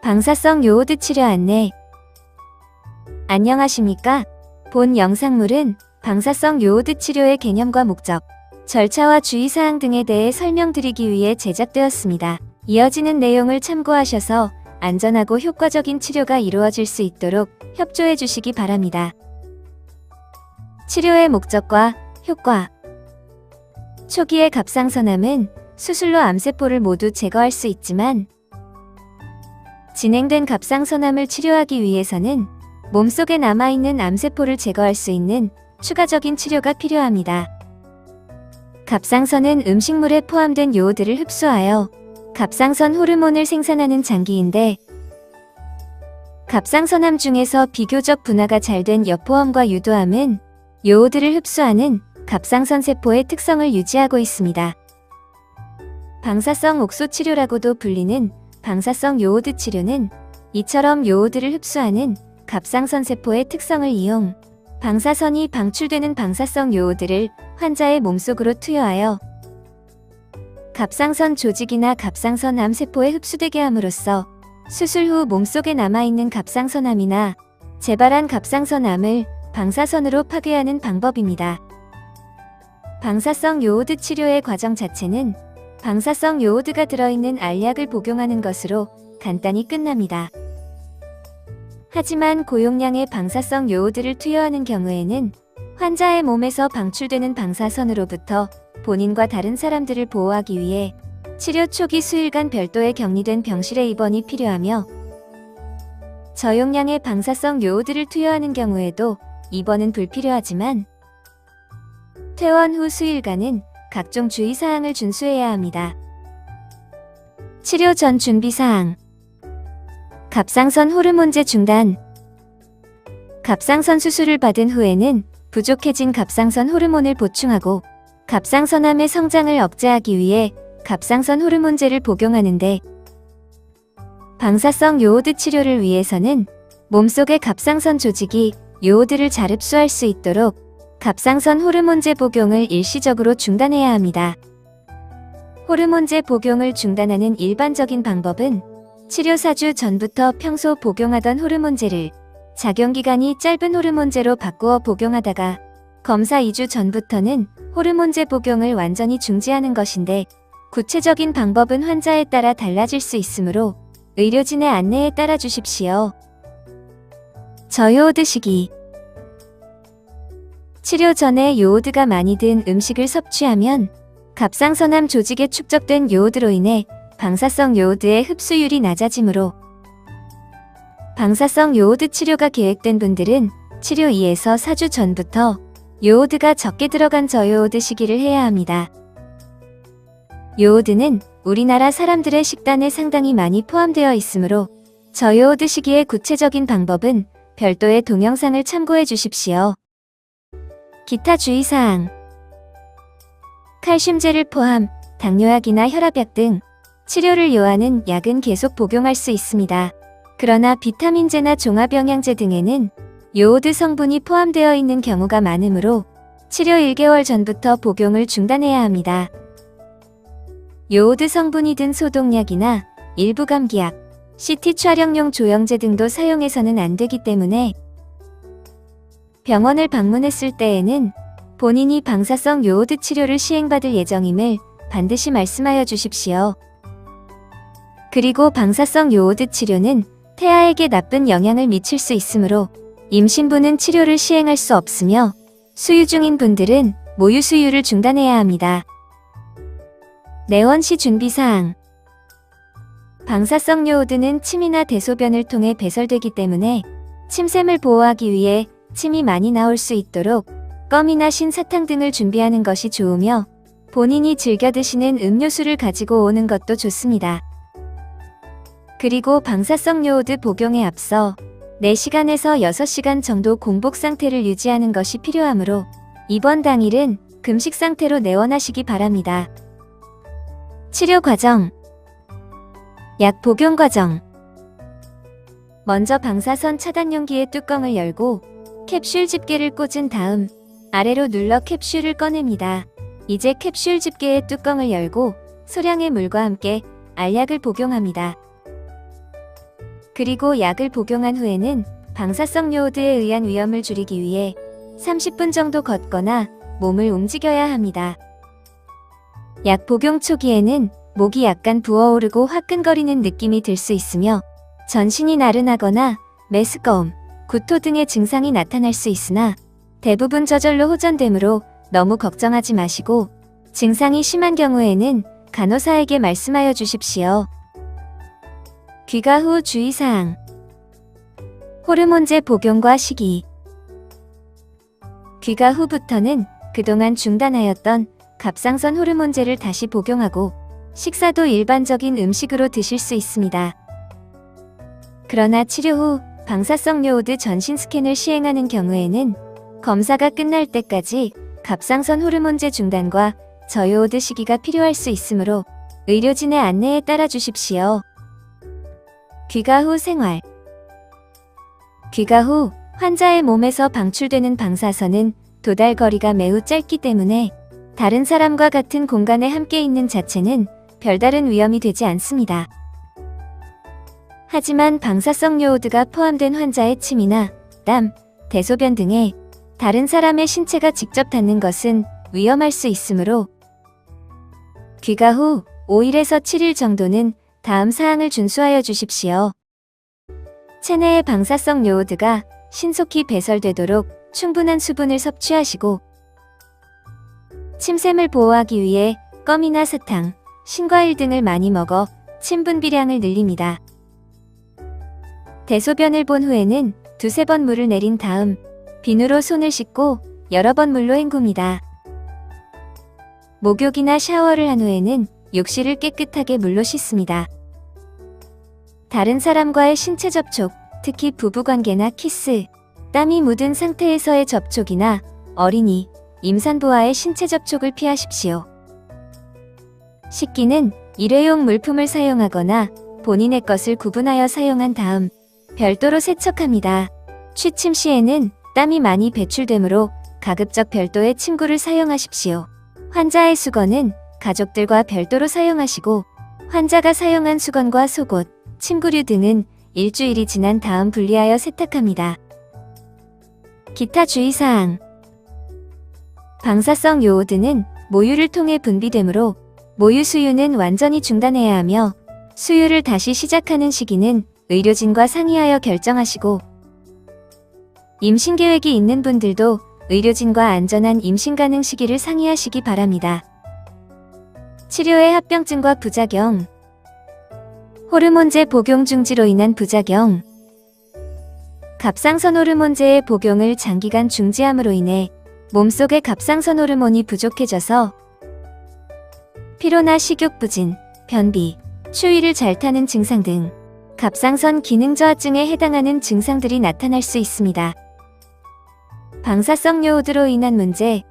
방사성 요오드 치료 안내. 안녕하십니까? 본 영상물은 방사성 요오드 치료의 개념과 목적, 절차와 주의사항 등에 대해 설명드리기 위해 제작되었습니다. 이어지는 내용을 참고하셔서 안전하고 효과적인 치료가 이루어질 수 있도록 협조해 주시기 바랍니다. 치료의 목적과 효과. 초기의 갑상선암은 수술로 암세포를 모두 제거할 수 있지만 진행된 갑상선암을 치료하기 위해서는 몸속에 남아있는 암세포를 제거할 수 있는 추가적인 치료가 필요합니다. 갑상선은 음식물에 포함된 요오드를 흡수하여 갑상선 호르몬을 생산하는 장기인데, 갑상선암 중에서 비교적 분화가 잘 된 여포암과 유도암은 요오드를 흡수하는 갑상선 세포의 특성을 유지하고 있습니다. 방사성 옥소 치료라고도 불리는 방사성 요오드 치료는 이처럼 요오드를 흡수하는 갑상선 세포의 특성을 이용 방사선이 방출되는 방사성 요오드를 환자의 몸속으로 투여하여 갑상선 조직이나 갑상선 암세포에 흡수되게 함으로써 수술 후 몸속에 남아있는 갑상선암이나 재발한 갑상선암을 방사선으로 파괴하는 방법입니다. 방사성 요오드 치료의 과정 자체는 방사성 요오드가 들어있는 알약을 복용하는 것으로 간단히 끝납니다. 하지만 고용량의 방사성 요오드를 투여하는 경우에는 환자의 몸에서 방출되는 방사선으로부터 본인과 다른 사람들을 보호하기 위해 치료 초기 수일간 별도의 격리된 병실에 입원이 필요하며, 저용량의 방사성 요오드를 투여하는 경우에도 입원은 불필요하지만 퇴원 후 수일간은 각종 주의사항을 준수해야 합니다. 치료 전 준비사항. 갑상선 호르몬제 중단. 갑상선 수술을 받은 후에는 부족해진 갑상선 호르몬을 보충하고 갑상선암의 성장을 억제하기 위해 갑상선 호르몬제를 복용하는데, 방사성 요오드 치료를 위해서는 몸속의 갑상선 조직이 요오드를 잘 흡수할 수 있도록 갑상선 호르몬제 복용을 일시적으로 중단해야 합니다. 호르몬제 복용을 중단하는 일반적인 방법은 치료 4주 전부터 평소 복용하던 호르몬제를 작용기간이 짧은 호르몬제로 바꾸어 복용하다가 검사 2주 전부터는 호르몬제 복용을 완전히 중지하는 것인데, 구체적인 방법은 환자에 따라 달라질 수 있으므로 의료진의 안내에 따라 주십시오. 저요오드 시기. 치료 전에 요오드가 많이 든 음식을 섭취하면 갑상선암 조직에 축적된 요오드로 인해 방사성 요오드의 흡수율이 낮아지므로 방사성 요오드 치료가 계획된 분들은 치료 2에서 4주 전부터 요오드가 적게 들어간 저요오드 시기를 해야 합니다. 요오드는 우리나라 사람들의 식단에 상당히 많이 포함되어 있으므로 저요오드 시기의 구체적인 방법은 별도의 동영상을 참고해 주십시오. 기타 주의사항. 칼슘제를 포함 당뇨약이나 혈압약 등 치료를 요하는 약은 계속 복용할 수 있습니다. 그러나 비타민제나 종합영양제 등에는 요오드 성분이 포함되어 있는 경우가 많으므로 치료 1개월 전부터 복용을 중단해야 합니다. 요오드 성분이 든 소독약이나 일부 감기약, CT 촬영용 조영제 등도 사용해서는 안 되기 때문에 병원을 방문했을 때에는 본인이 방사성 요오드 치료를 시행받을 예정임을 반드시 말씀하여 주십시오. 그리고 방사성 요오드 치료는 태아에게 나쁜 영향을 미칠 수 있으므로 임신부는 치료를 시행할 수 없으며 수유 중인 분들은 모유 수유를 중단해야 합니다. 내원 시 준비사항. 방사성 요오드는 침이나 대소변을 통해 배설되기 때문에 침샘을 보호하기 위해 침이 많이 나올 수 있도록 껌이나 신사탕 등을 준비하는 것이 좋으며, 본인이 즐겨 드시는 음료수를 가지고 오는 것도 좋습니다. 그리고 방사성 요오드 복용에 앞서 4시간에서 6시간 정도 공복 상태를 유지하는 것이 필요하므로 입원 당일은 금식 상태로 내원하시기 바랍니다. 치료 과정. 약 복용 과정. 먼저 방사선 차단용기의 뚜껑을 열고 캡슐 집게를 꽂은 다음 아래로 눌러 캡슐을 꺼냅니다. 이제 캡슐 집게의 뚜껑을 열고 소량의 물과 함께 알약을 복용합니다. 그리고 약을 복용한 후에는 방사성 요오드에 의한 위험을 줄이기 위해 30분 정도 걷거나 몸을 움직여야 합니다. 약 복용 초기에는 목이 약간 부어오르고 화끈거리는 느낌이 들 수 있으며 전신이 나른하거나 메스꺼움, 구토 등의 증상이 나타날 수 있으나 대부분 저절로 호전되므로 너무 걱정하지 마시고 증상이 심한 경우에는 간호사에게 말씀하여 주십시오. 귀가 후 주의사항. 호르몬제 복용과 시기. 귀가 후부터는 그동안 중단하였던 갑상선 호르몬제를 다시 복용하고 식사도 일반적인 음식으로 드실 수 있습니다. 그러나 치료 후 방사성 요오드 전신 스캔을 시행하는 경우에는 검사가 끝날 때까지 갑상선 호르몬제 중단과 저요오드 시기가 필요할 수 있으므로 의료진의 안내에 따라 주십시오. 귀가 후 생활. 귀가 후 환자의 몸에서 방출되는 방사선은 도달 거리가 매우 짧기 때문에 다른 사람과 같은 공간에 함께 있는 자체는 별다른 위험이 되지 않습니다. 하지만 방사성 요오드가 포함된 환자의 침이나 땀, 대소변 등에 다른 사람의 신체가 직접 닿는 것은 위험할 수 있으므로 귀가 후 5일에서 7일 정도는 다음 사항을 준수하여 주십시오. 체내의 방사성 요오드가 신속히 배설되도록 충분한 수분을 섭취하시고 침샘을 보호하기 위해 껌이나 사탕, 신과일 등을 많이 먹어 침 분비량을 늘립니다. 대소변을 본 후에는 두세 번 물을 내린 다음 비누로 손을 씻고 여러 번 물로 헹굽니다. 목욕이나 샤워를 한 후에는 욕실을 깨끗하게 물로 씻습니다. 다른 사람과의 신체 접촉, 특히 부부관계나 키스, 땀이 묻은 상태에서의 접촉이나 어린이, 임산부와의 신체 접촉을 피하십시오. 식기는 일회용 물품을 사용하거나 본인의 것을 구분하여 사용한 다음 별도로 세척합니다. 취침 시에는 땀이 많이 배출되므로 가급적 별도의 침구를 사용하십시오. 환자의 수건은 가족들과 별도로 사용하시고 환자가 사용한 수건과 속옷, 침구류 등은 일주일이 지난 다음 분리하여 세탁합니다. 기타 주의사항. 방사성 요오드는 모유를 통해 분비되므로 모유 수유는 완전히 중단해야 하며 수유를 다시 시작하는 시기는 의료진과 상의하여 결정하시고 임신 계획이 있는 분들도 의료진과 안전한 임신 가능 시기를 상의하시기 바랍니다. 치료의 합병증과 부작용. 호르몬제 복용 중지로 인한 부작용. 갑상선 호르몬제의 복용을 장기간 중지함으로 인해 몸속의 갑상선 호르몬이 부족해져서 피로나 식욕 부진, 변비, 추위를 잘 타는 증상 등 갑상선 기능 저하증에 해당하는 증상들이 나타날 수 있습니다. 방사성 요오드로 인한 문제.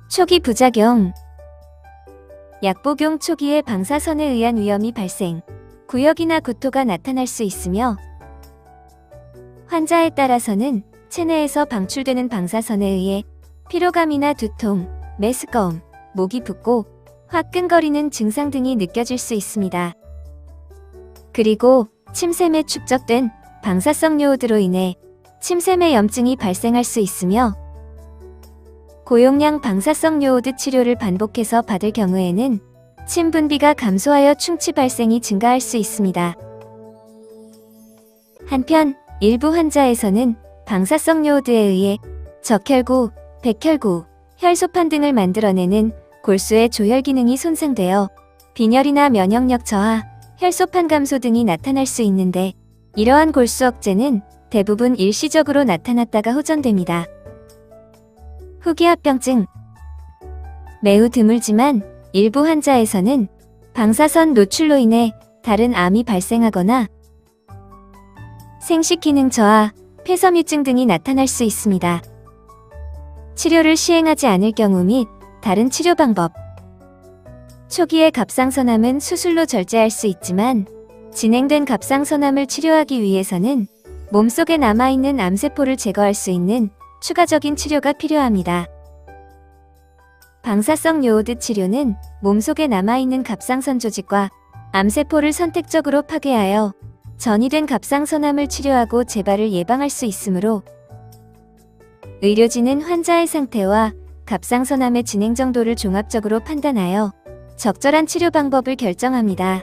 초기 부작용. 약 복용 초기에 방사선에 의한 위험이 발생, 구역이나 구토가 나타날 수 있으며 환자에 따라서는 체내에서 방출되는 방사선에 의해 피로감이나 두통, 메스꺼움, 목이 붓고 화끈거리는 증상 등이 느껴질 수 있습니다. 그리고 침샘에 축적된 방사성 요오드로 인해 침샘에 염증이 발생할 수 있으며 고용량 방사성 요오드 치료를 반복해서 받을 경우에는 침 분비가 감소하여 충치 발생이 증가할 수 있습니다. 한편 일부 환자에서는 방사성 요오드에 의해 적혈구, 백혈구, 혈소판 등을 만들어내는 골수의 조혈 기능이 손상되어 빈혈이나 면역력 저하, 혈소판 감소 등이 나타날 수 있는데 이러한 골수 억제는 대부분 일시적으로 나타났다가 호전됩니다. 후기 합병증. 매우 드물지만 일부 환자에서는 방사선 노출로 인해 다른 암이 발생하거나 생식 기능 저하, 폐섬유증 등이 나타날 수 있습니다. 치료를 시행하지 않을 경우 및 다른 치료 방법. 초기의 갑상선암은 수술로 절제할 수 있지만 진행된 갑상선암을 치료하기 위해서는 몸속에 남아있는 암세포를 제거할 수 있는 추가적인 치료가 필요합니다. 방사성 요오드 치료는 몸속에 남아있는 갑상선 조직과 암세포를 선택적으로 파괴하여 전이된 갑상선암을 치료하고 재발을 예방할 수 있으므로 의료진은 환자의 상태와 갑상선암의 진행 정도를 종합적으로 판단하여 적절한 치료 방법을 결정합니다.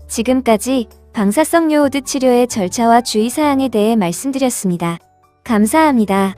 지금까지 방사성 요오드 치료의 절차와 주의사항에 대해 말씀드렸습니다. 감사합니다.